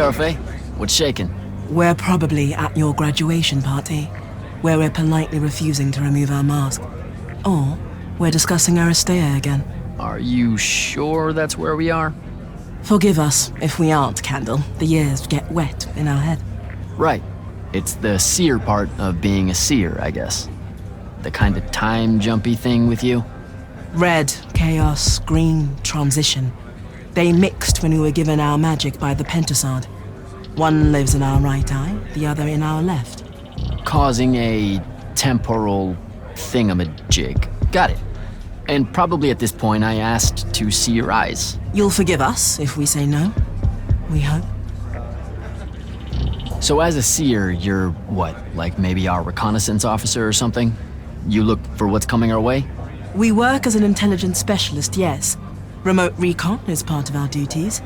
Orphe. What's shaking? We're probably at your graduation party, where we're politely refusing to remove our mask. Or we're discussing Aristea again. Are you sure that's where we are? Forgive us if we aren't, Candle. The years get wet in our head. Right. It's the seer part of being a seer, I guess. The kind of time-jumpy thing with you. Red, chaos, green, transition. They mixed when we were given our magic by the Pentasod. One lives in our right eye, the other in our left. Causing a temporal thingamajig. Got it. And probably at this point I asked to see your eyes. You'll forgive us if we say no, we hope. So as a seer, you're what, like maybe our reconnaissance officer or something? You look for what's coming our way? We work as an intelligence specialist, yes. Remote recon is part of our duties.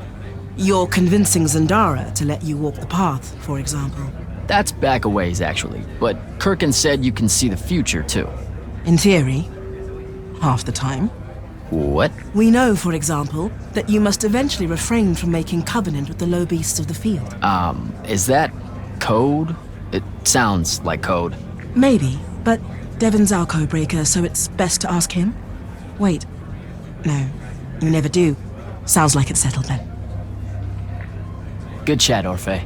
You're convincing Zendara to let you walk the path, for example. That's back a ways, actually. But Kirkin said you can see the future, too. In theory, half the time. What? We know, for example, that you must eventually refrain from making covenant with the low beasts of the field. Is that code? It sounds like code. Maybe, but Devon's our codebreaker, so it's best to ask him. Wait. No, you never do. Sounds like it's settled then. Good chat, Orphe.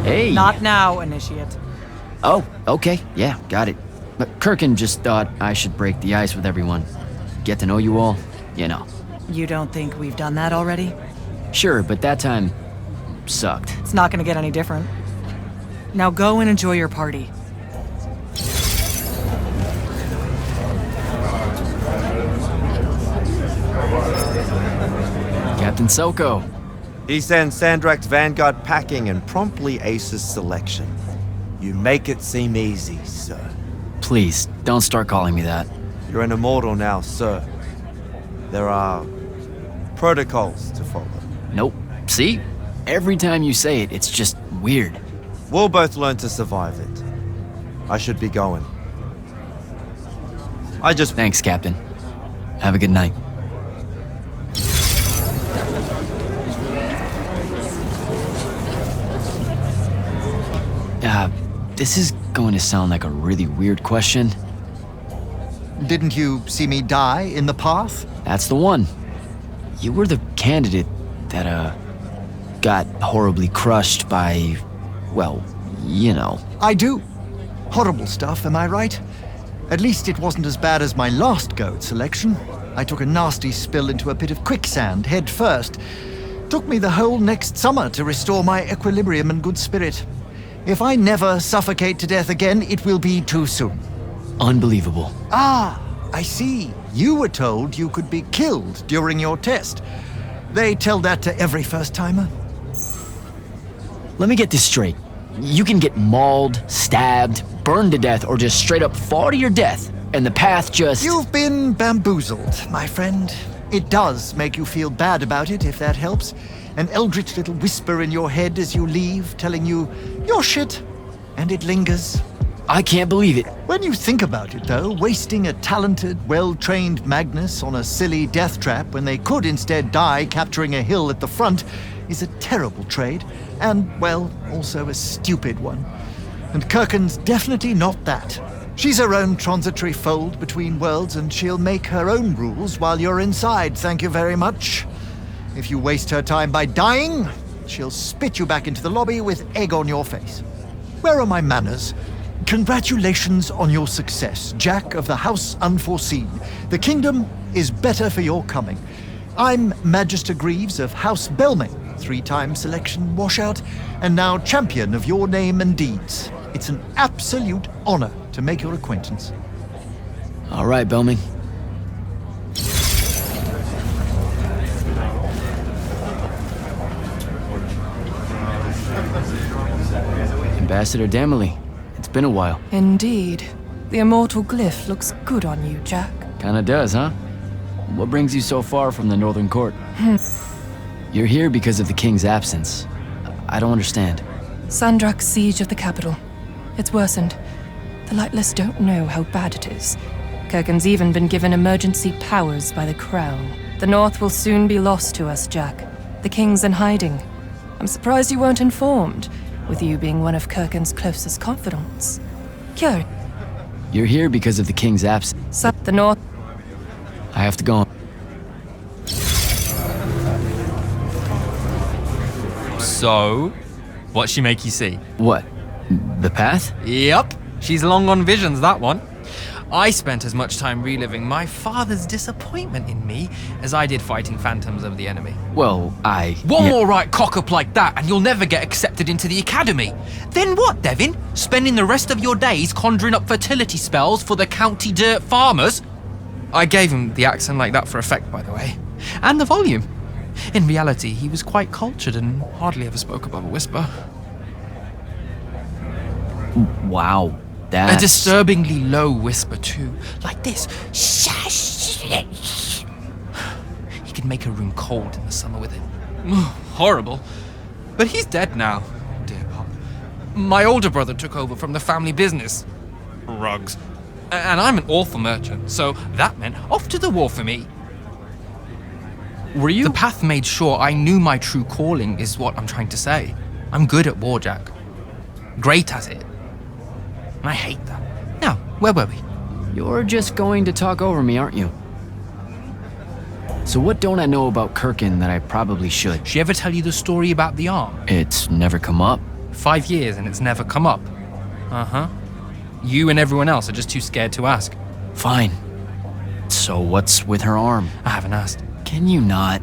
Hey! Not now, Initiate. Oh, okay. Yeah, got it. But Kirkin just thought I should break the ice with everyone. Get to know you all, you know. You don't think we've done that already? Sure, but that time sucked. It's not gonna get any different. Now go and enjoy your party. Captain Soko. He sends Sandrak's vanguard packing and promptly aces selection. You make it seem easy, sir. Please, don't start calling me that. You're an immortal now, sir. There are protocols to follow. Nope. See? Every time you say it, it's just weird. We'll both learn to survive it. I should be going. Thanks, Captain. Have a good night. This is going to sound like a really weird question. Didn't you see me die in the path? That's the one. You were the candidate that, got horribly crushed by, well, you know. I do. Horrible stuff, am I right? At least it wasn't as bad as my last go at selection. I took a nasty spill into a pit of quicksand head first. Took me the whole next summer to restore my equilibrium and good spirit. If I never suffocate to death again, it will be too soon. Unbelievable. Ah, I see. You were told you could be killed during your test. They tell that to every first-timer. Let me get this straight. You can get mauled, stabbed, burned to death, or just straight up fall to your death, and the path just... You've been bamboozled, my friend. It does make you feel bad about it, if that helps. An eldritch little whisper in your head as you leave, telling you, you're shit, and it lingers. I can't believe it. When you think about it, though, wasting a talented, well-trained Magnus on a silly death trap when they could instead die capturing a hill at the front is a terrible trade, and, well, also a stupid one. And Kirkin's definitely not that. She's her own transitory fold between worlds, and she'll make her own rules while you're inside, thank you very much. If you waste her time by dying, she'll spit you back into the lobby with egg on your face. Where are my manners? Congratulations on your success, Jack of the House Unforeseen. The kingdom is better for your coming. I'm Magister Greaves of House Belming, 3-time selection washout, and now champion of your name and deeds. It's an absolute honor to make your acquaintance. All right, Belming. Ambassador Damley, it's been a while. Indeed. The immortal glyph looks good on you, Jack. Kinda does, huh? What brings you so far from the Northern Court? You're here because of the king's absence. I don't understand. Sandrak's siege of the capital. It's worsened. The Lightless don't know how bad it is. Kirken's even been given emergency powers by the Crown. The North will soon be lost to us, Jack. The King's in hiding. I'm surprised you weren't informed, with you being one of Kirken's closest confidants. Kjörn, You're here because of the king's absence. the North... I have to go. So, what'd she make you see? What? The path? Yup, she's long on visions, that one. I spent as much time reliving my father's disappointment in me as I did fighting phantoms of the enemy. Well, One yeah. more right cock-up like that and you'll never get accepted into the academy. Then what, Devin? Spending the rest of your days conjuring up fertility spells for the county dirt farmers? I gave him the accent like that for effect, by the way. And the volume. In reality, he was quite cultured and hardly ever spoke above a whisper. Wow. A That's... disturbingly low whisper too, like this. He could make a room cold in the summer with it. Horrible. But he's dead now, dear Pop. My older brother took over from the family business. Rugs. And I'm an awful merchant, so that meant off to the war for me. Were you? The path made sure I knew my true calling is what I'm trying to say. I'm good at war, Jack. Great at it. And I hate that. Now, where were we? You're just going to talk over me, aren't you? So what don't I know about Kirken that I probably should? She ever tell you the story about the arm? It's never come up. 5 years and it's never come up. Uh-huh. You and everyone else are just too scared to ask. Fine. So what's with her arm? I haven't asked. Can you not?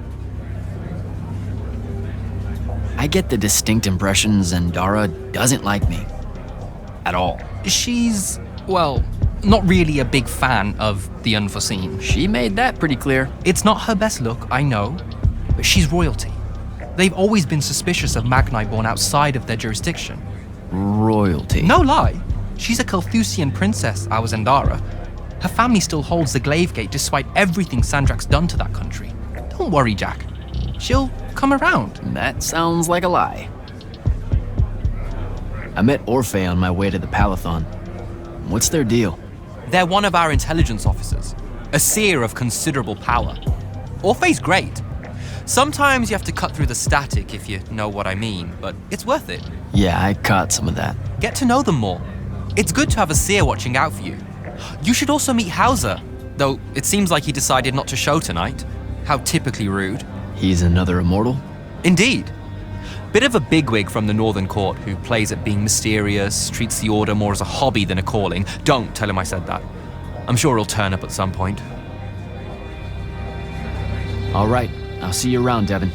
I get the distinct impression Zendara doesn't like me. At all. She's, well, not really a big fan of the unforeseen. She made that pretty clear. It's not her best look, I know, but she's royalty. They've always been suspicious of Magni born outside of their jurisdiction. Royalty. No lie. She's a Carthusian princess, our Zendara. Her family still holds the Glaive Gate despite everything Sandrak's done to that country. Don't worry, Jack. She'll come around. That sounds like a lie. I met Orphe on my way to the Palathon. What's their deal? They're one of our intelligence officers, a seer of considerable power. Orphe's great. Sometimes you have to cut through the static if you know what I mean, but it's worth it. Yeah, I caught some of that. Get to know them more. It's good to have a seer watching out for you. You should also meet Hauser, though it seems like he decided not to show tonight. How typically rude. He's another immortal? Indeed. Bit of a bigwig from the Northern Court who plays at being mysterious, treats the Order more as a hobby than a calling. Don't tell him I said that. I'm sure he'll turn up at some point. All right, I'll see you around, Devin.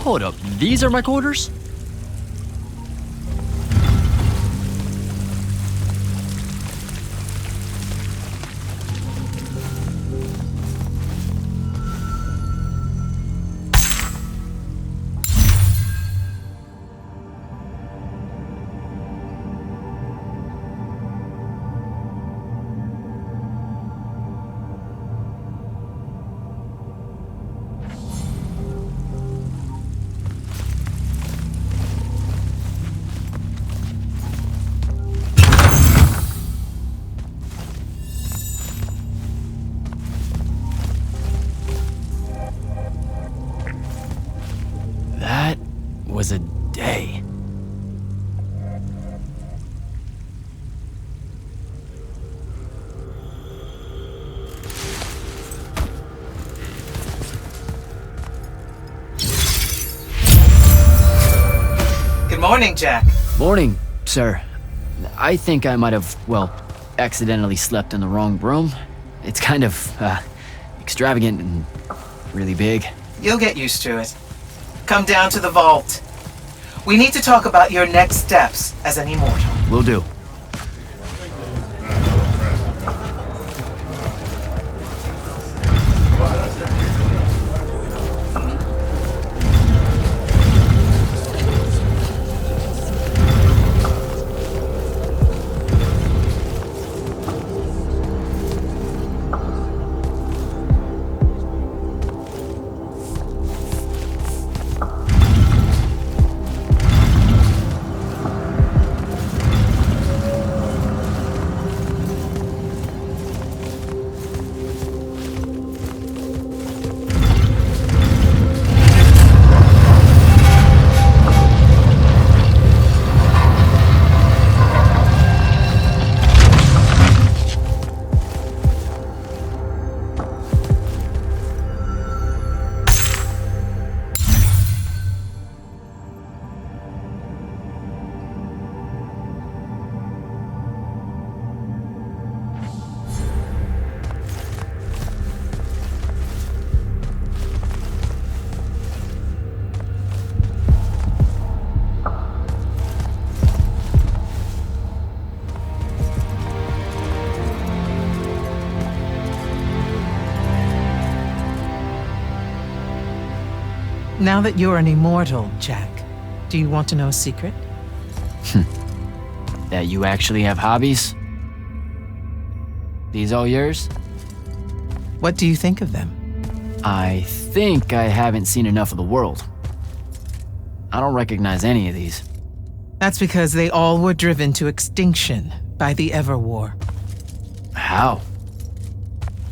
Hold up, these are my quarters? was a day. Good morning, Jack. Morning, sir. I think I might have, well, accidentally slept in the wrong room. It's kind of, extravagant and really big. You'll get used to it. Come down to the vault. We need to talk about your next steps as an immortal. Will do. Now that you're an immortal, Jack, do you want to know a secret? That you actually have hobbies? These all yours? What do you think of them? I think I haven't seen enough of the world. I don't recognize any of these. That's because they all were driven to extinction by the Everwar. How?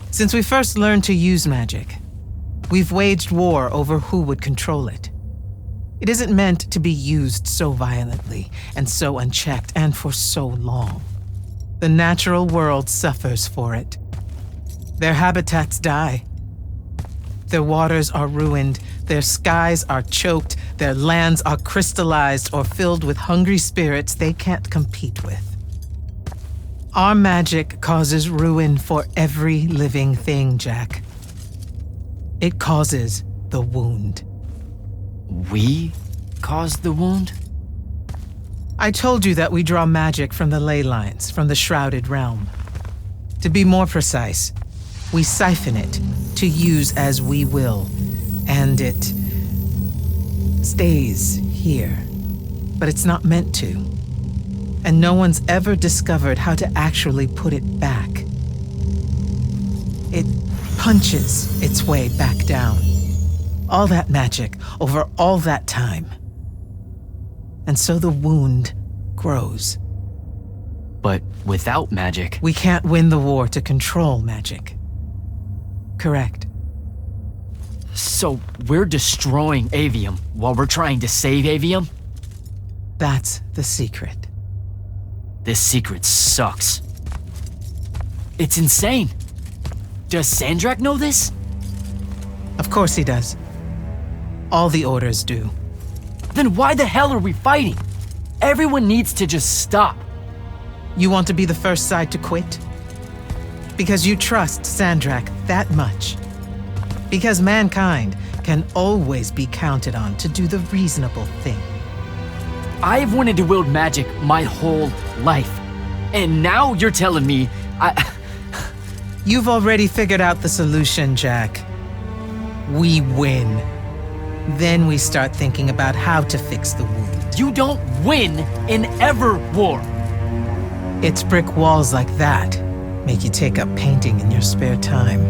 Since we first learned to use magic, we've waged war over who would control it. It isn't meant to be used so violently and so unchecked and for so long. The natural world suffers for it. Their habitats die. Their waters are ruined, their skies are choked, their lands are crystallized or filled with hungry spirits they can't compete with. Our magic causes ruin for every living thing, Jack. It causes the wound. We caused the wound? I told you that we draw magic from the ley lines, from the shrouded realm. To be more precise, we siphon it to use as we will, and it stays here. But it's not meant to. And no one's ever discovered how to actually put it back. It punches its way back down. All that magic over all that time. And so the wound grows. But without magic... We can't win the war to control magic. Correct. So we're destroying Aveum while we're trying to save Aveum? That's the secret. This secret sucks. It's insane. Does Sandrak know this? Of course he does. All the orders do. Then why the hell are we fighting? Everyone needs to just stop. You want to be the first side to quit? Because you trust Sandrak that much. Because mankind can always be counted on to do the reasonable thing. I've wanted to wield magic my whole life. And now you're telling me You've already figured out the solution, Jack. We win. Then we start thinking about how to fix the wound. You don't win in ever war. It's brick walls like that make you take up painting in your spare time.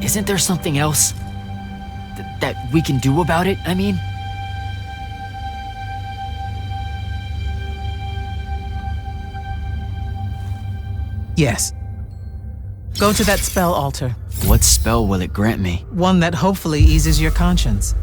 Isn't there something else that we can do about it, I mean? Yes. Go to that spell altar. What spell will it grant me? One that hopefully eases your conscience.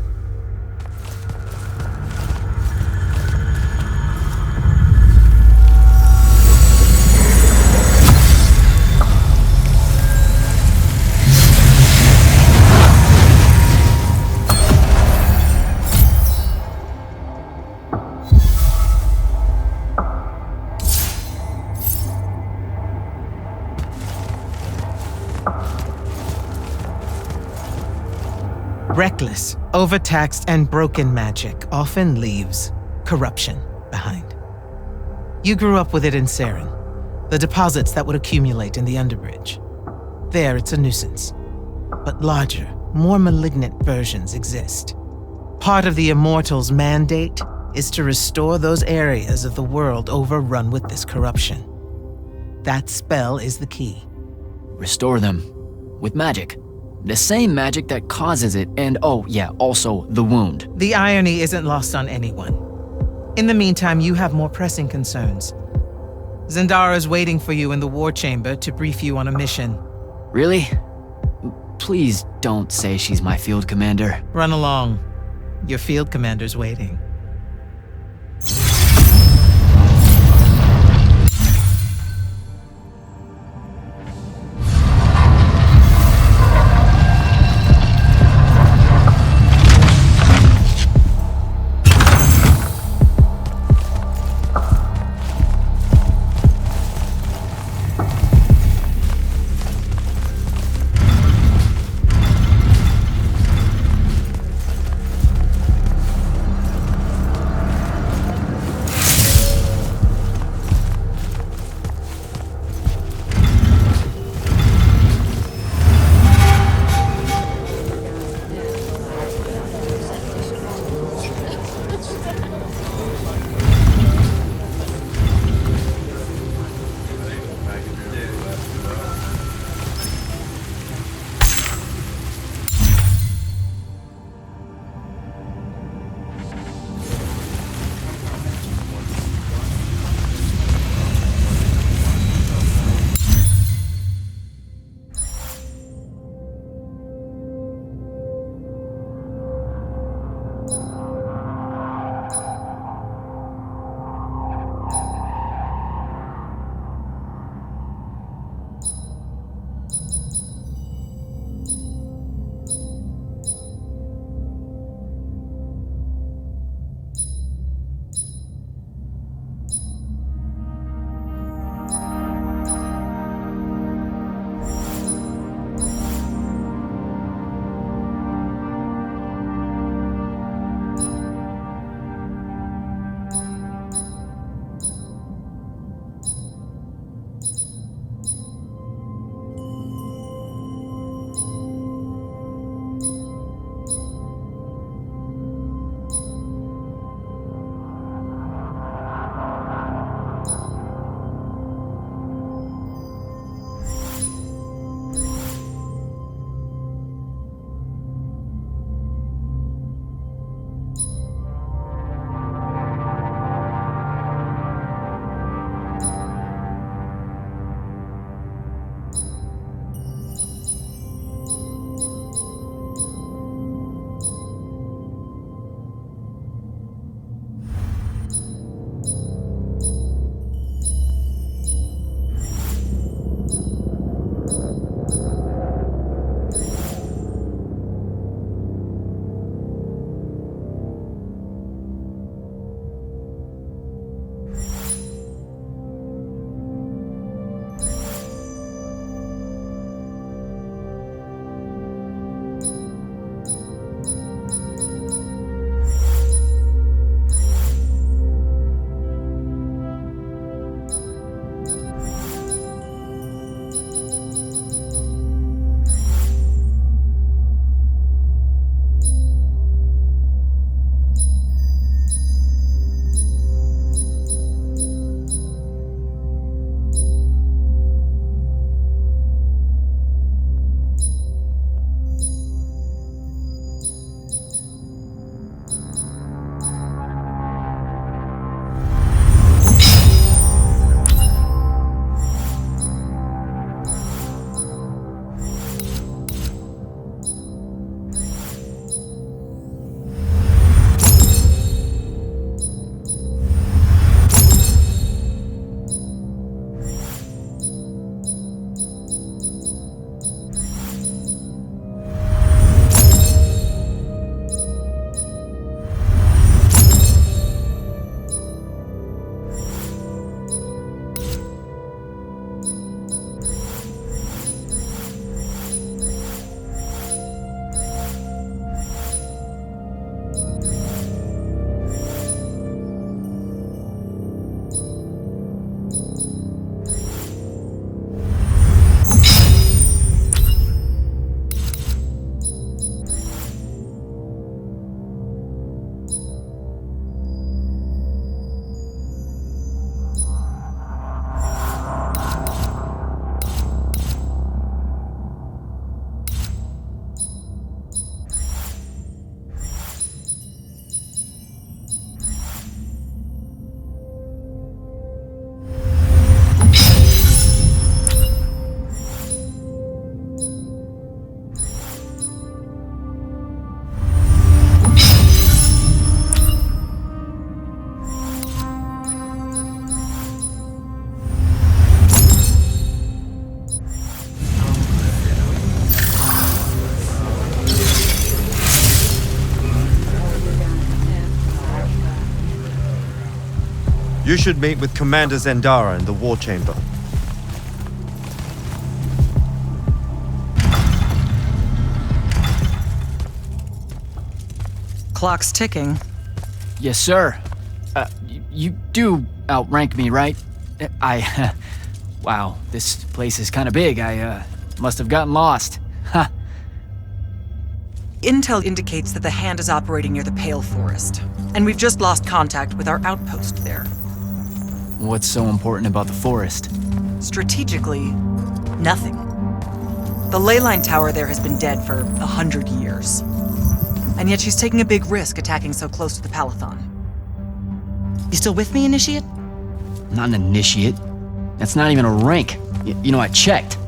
Reckless, overtaxed, and broken magic often leaves corruption behind. You grew up with it in Saren, the deposits that would accumulate in the Underbridge. There, it's a nuisance. But larger, more malignant versions exist. Part of the Immortals' mandate is to restore those areas of the world overrun with this corruption. That spell is the key. Restore them. With magic. The same magic that causes it, and oh yeah, also the wound. The irony isn't lost on anyone. In the meantime, you have more pressing concerns. Zendara's waiting for you in the war chamber to brief you on a mission. Really? Please don't say she's my field commander. Run along. Your field commander's waiting. You should meet with Commander Zendara in the war chamber. Clock's ticking. Yes, sir. You do outrank me, right? Wow, this place is kind of big. I must have gotten lost. Ha. Intel indicates that the Hand is operating near the Pale Forest, and we've just lost contact with our outpost there. What's so important about the forest? Strategically, nothing. The ley line tower there has been dead for 100 years. And yet she's taking a big risk attacking so close to the Palathon. You still with me, Initiate? Not an initiate. That's not even a rank. You know, I checked.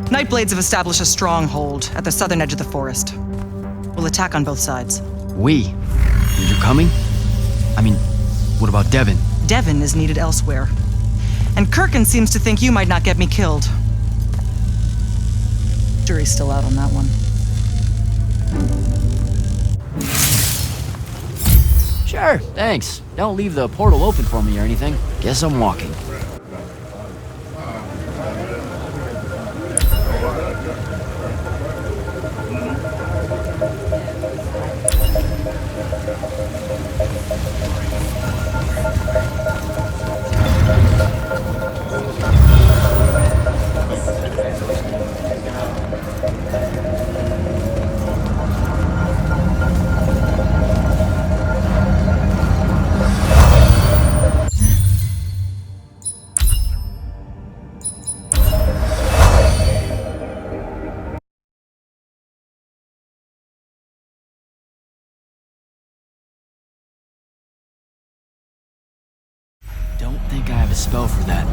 Nightblades have established a stronghold at the southern edge of the forest. We'll attack on both sides. We? You're coming? I mean, what about Devin? Devin is needed elsewhere. And Kirkin seems to think you might not get me killed. Jury's still out on that one. Sure, thanks. Don't leave the portal open for me or anything. Guess I'm walking. Don't think I have a spell for that.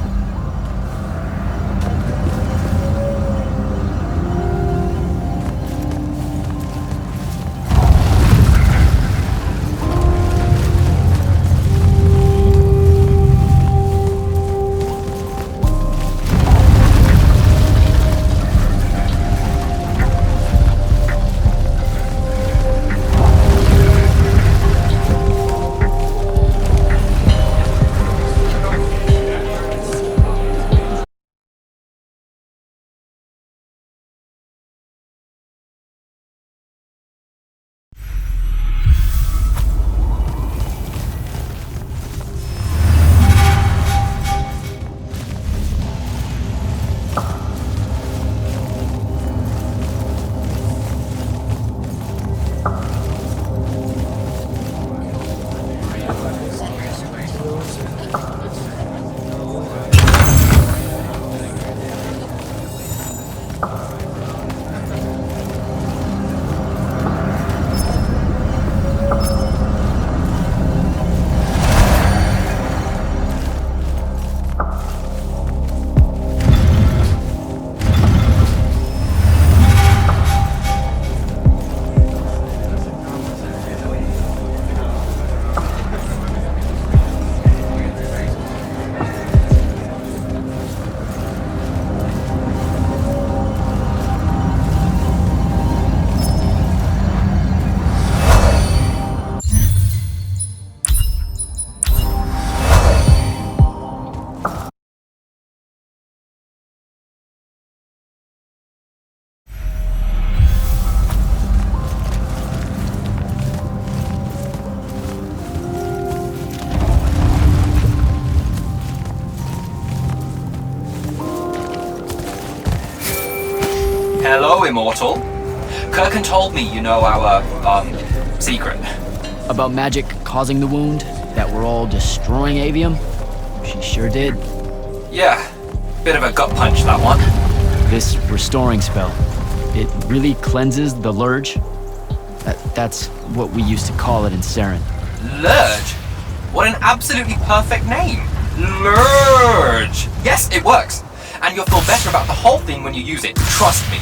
Hello, Immortal. Kirkin told me you know our, secret. About magic causing the wound? That we're all destroying Aveum? She sure did. Yeah, bit of a gut punch, that one. This restoring spell, it really cleanses the Lurge? That's what we used to call it in Saren. Lurge? What an absolutely perfect name. Lurge! Yes, it works. And you'll feel better about the whole thing when you use it. Trust me.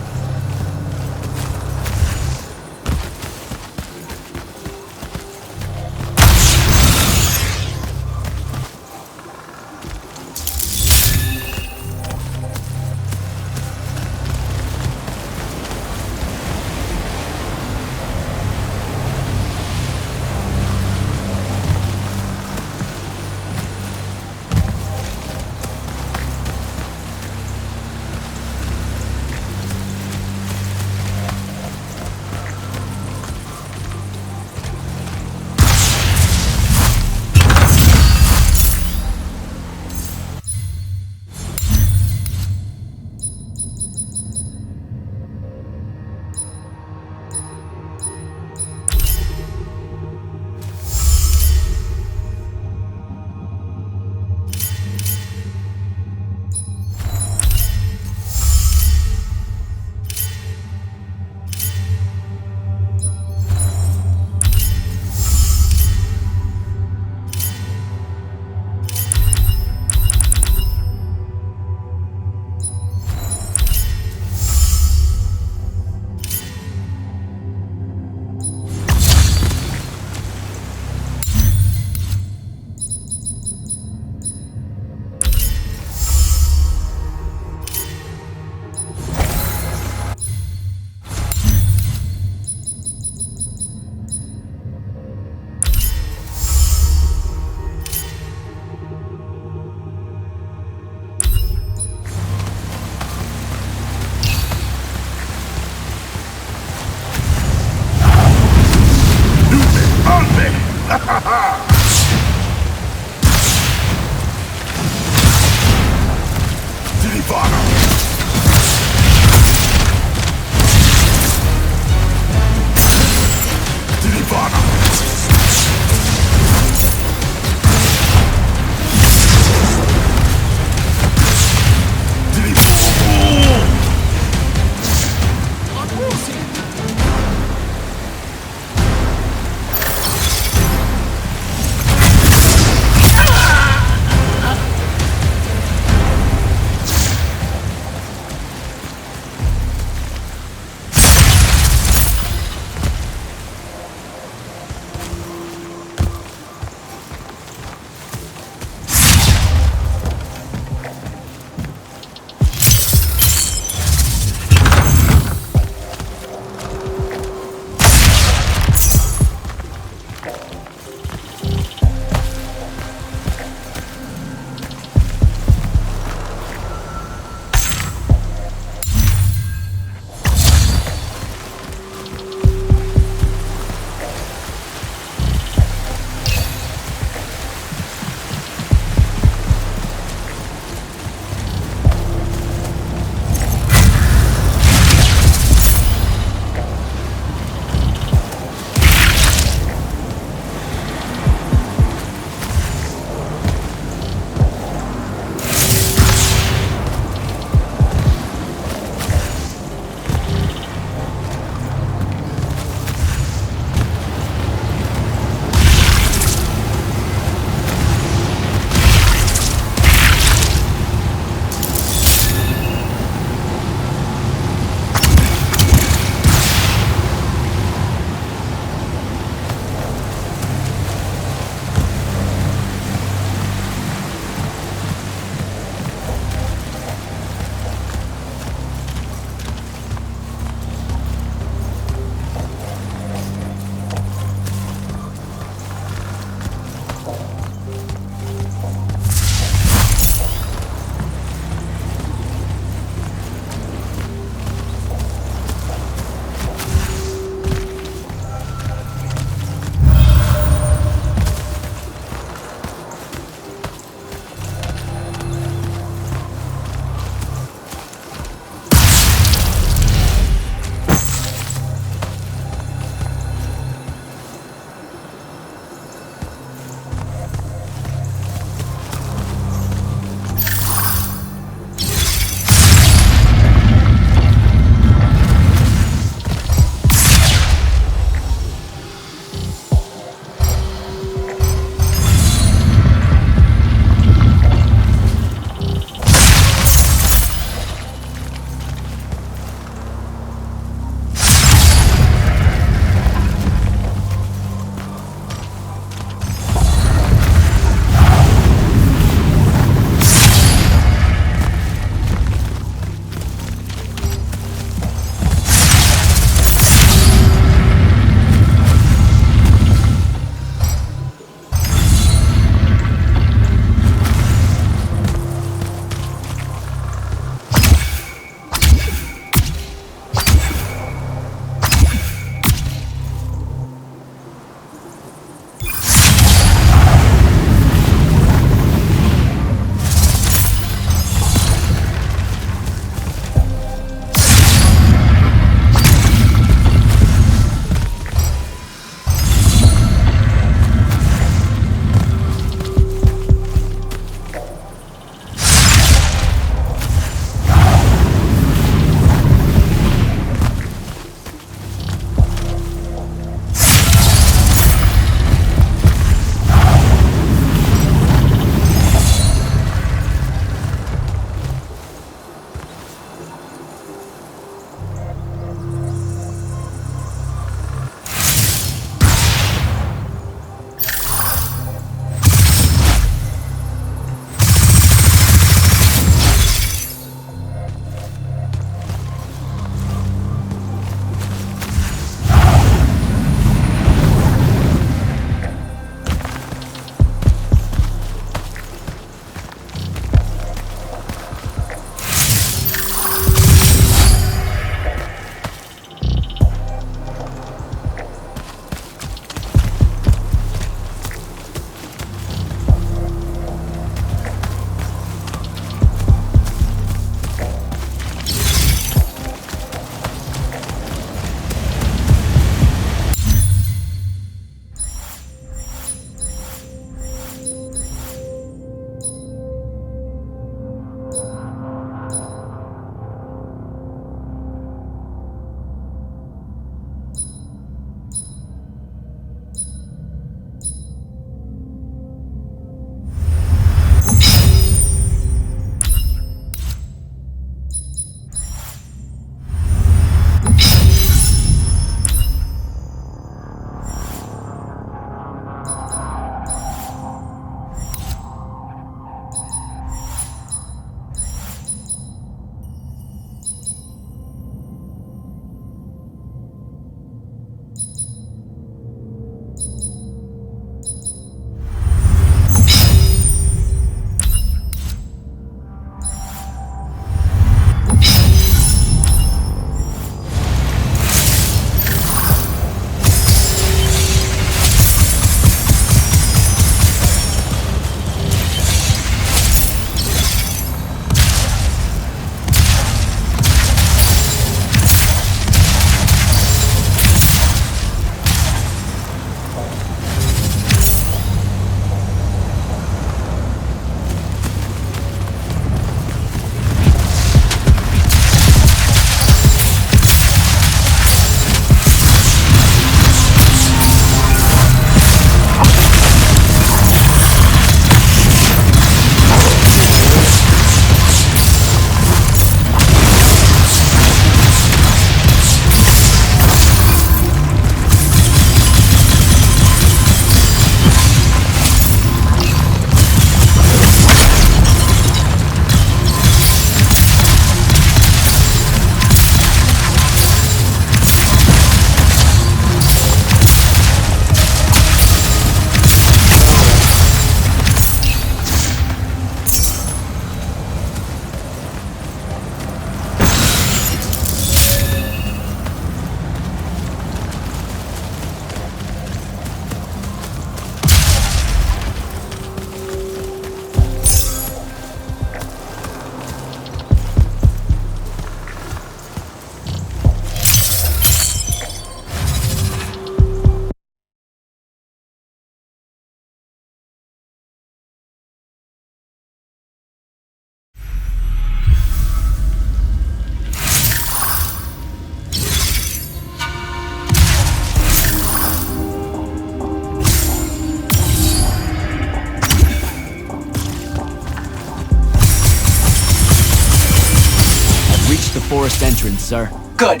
forest entrance, sir. Good.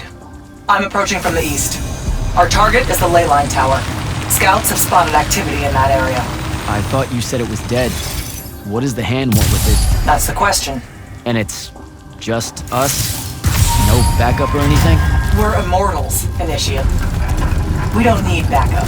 I'm approaching from the east. Our target is the ley line tower. Scouts have spotted activity in that area. I thought you said it was dead. What does the hand want with it? That's the question. And it's just us? No backup or anything? We're immortals, Initiate. We don't need backup.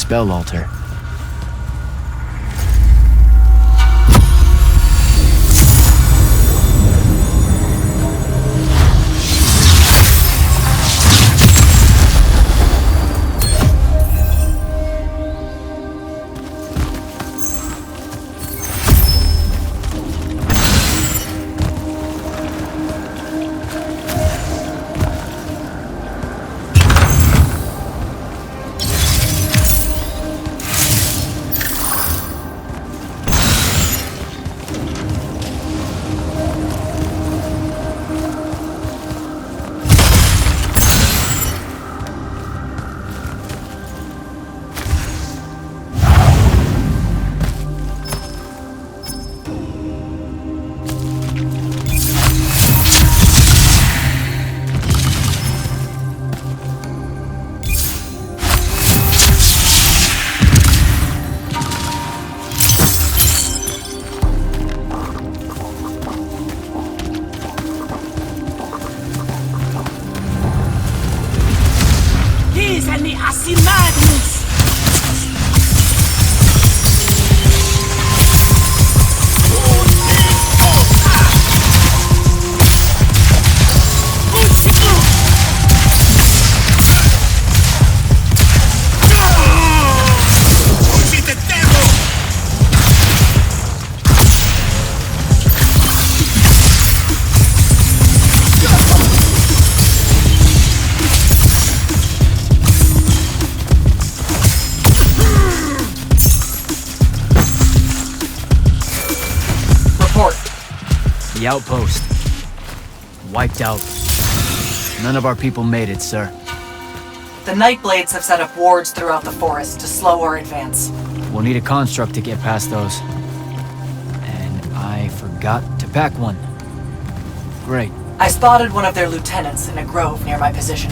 spell altar. I see madness! The outpost. Wiped out. None of our people made it, sir. The Nightblades have set up wards throughout the forest to slow our advance. We'll need a construct to get past those. And I forgot to pack one. Great. I spotted one of their lieutenants in a grove near my position.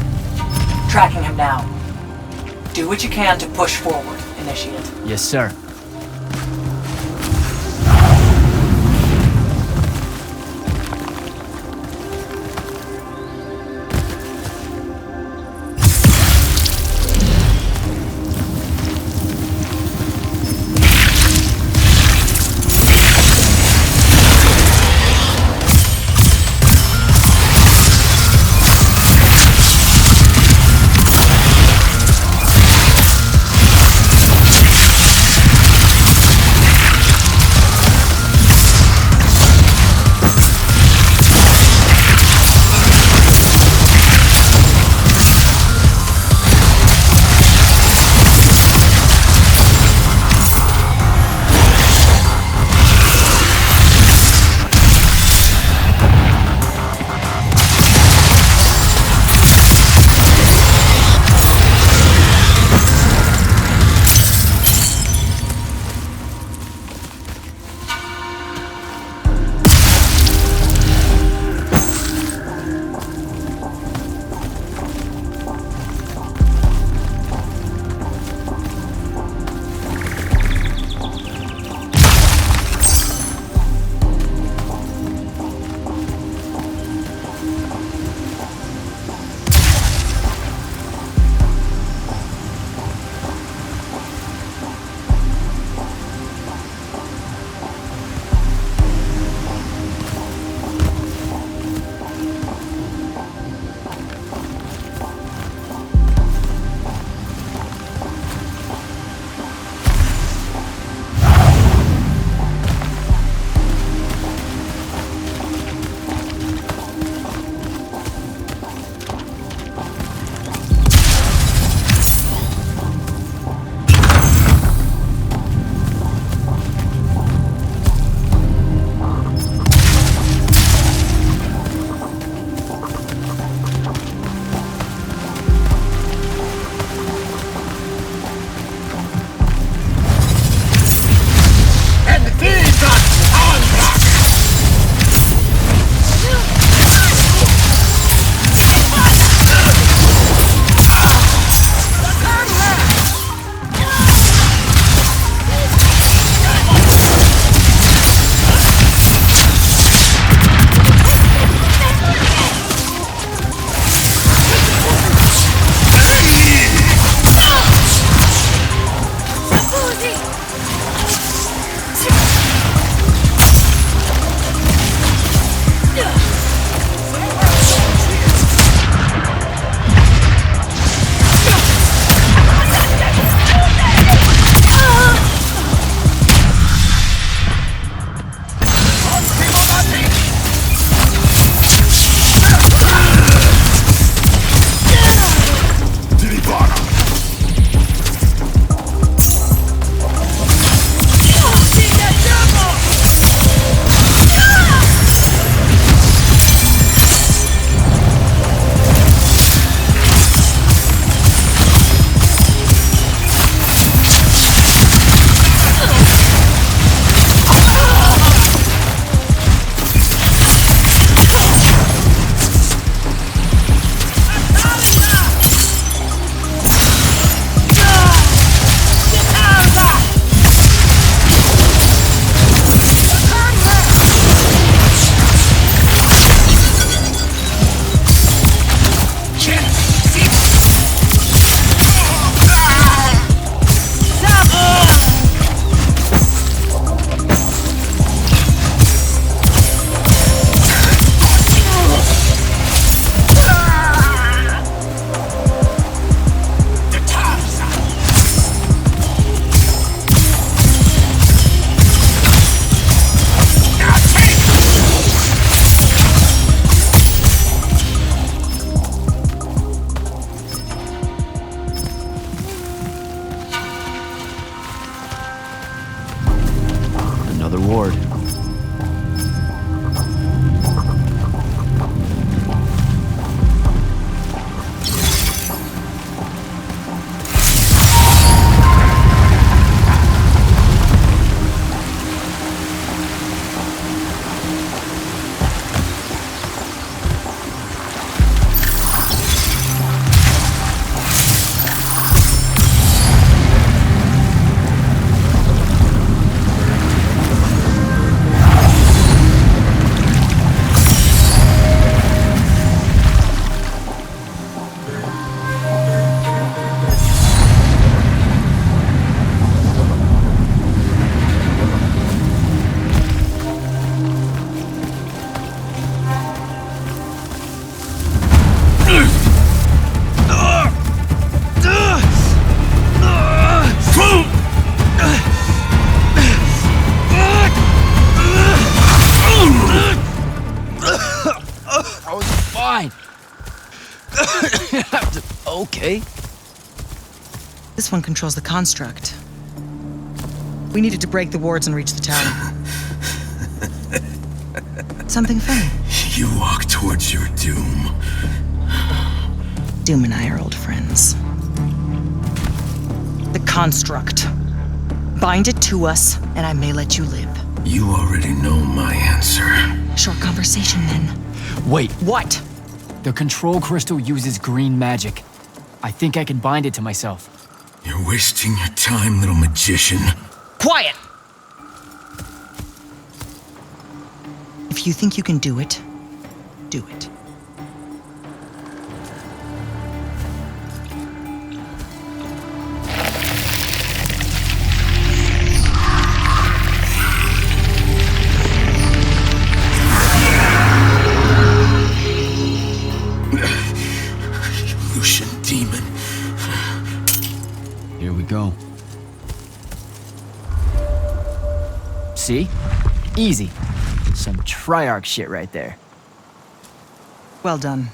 Tracking him now. Do what you can to push forward, Initiate. Yes, sir. fine. Okay. This one controls the construct. We needed to break the wards and reach the tower. Something funny. You walk towards your doom. Doom and I are old friends. The construct. Bind it to us, and I may let you live. You already know my answer. Short conversation, then. Wait, What? the control crystal uses green magic. I think I can bind it to myself. You're wasting your time, little magician. Quiet! If you think you can do it, do it. Lucian demon. Here we go. See? Easy. Some Triarch shit right there. Well done.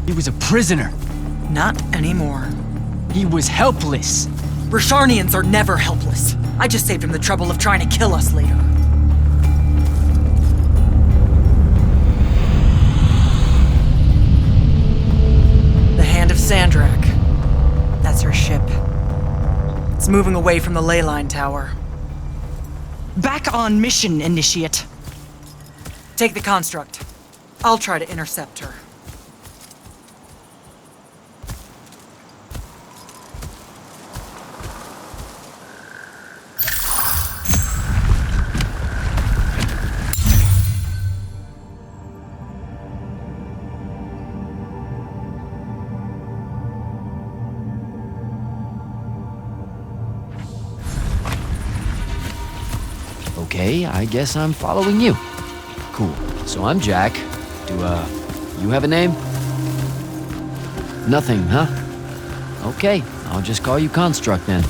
He was a prisoner. Not anymore. He was helpless. Rasharnians are never helpless. I just saved him the trouble of trying to kill us later. The Hand of Sandrak. That's her ship. It's moving away from the ley line tower. Back on mission, Initiate. Take the construct. I'll try to intercept her. Okay, I guess I'm following you. Cool. So I'm Jack. Do, you have a name? Nothing, huh? Okay, I'll just call you Construct then.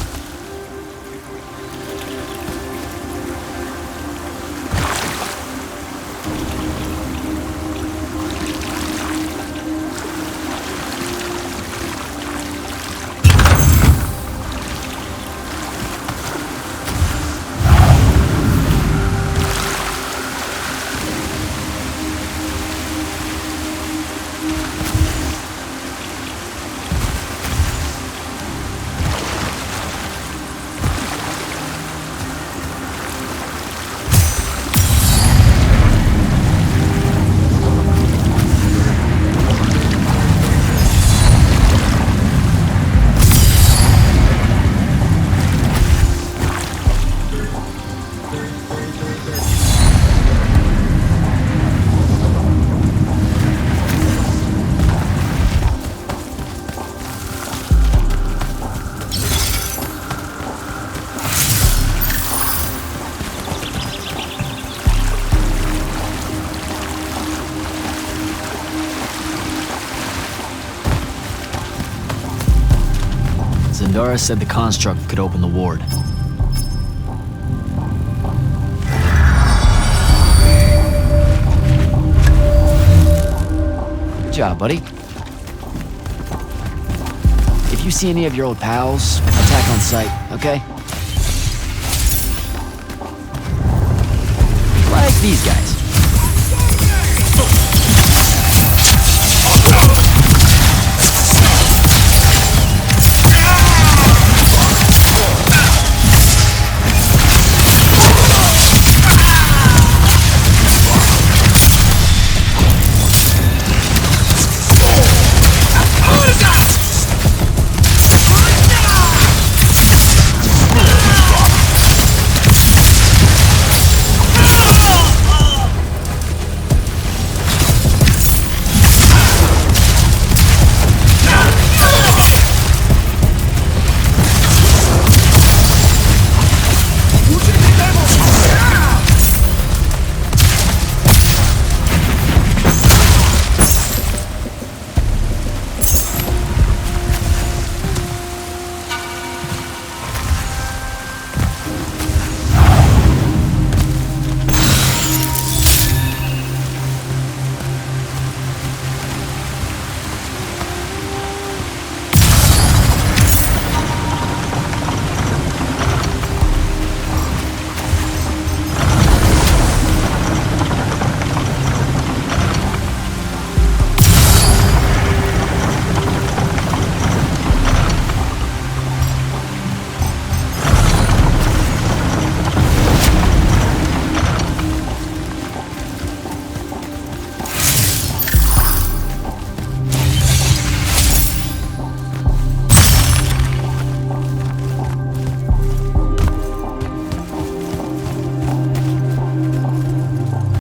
Zendara said the construct could open the ward. Good job, buddy. If you see any of your old pals, attack on sight, okay? Like these guys.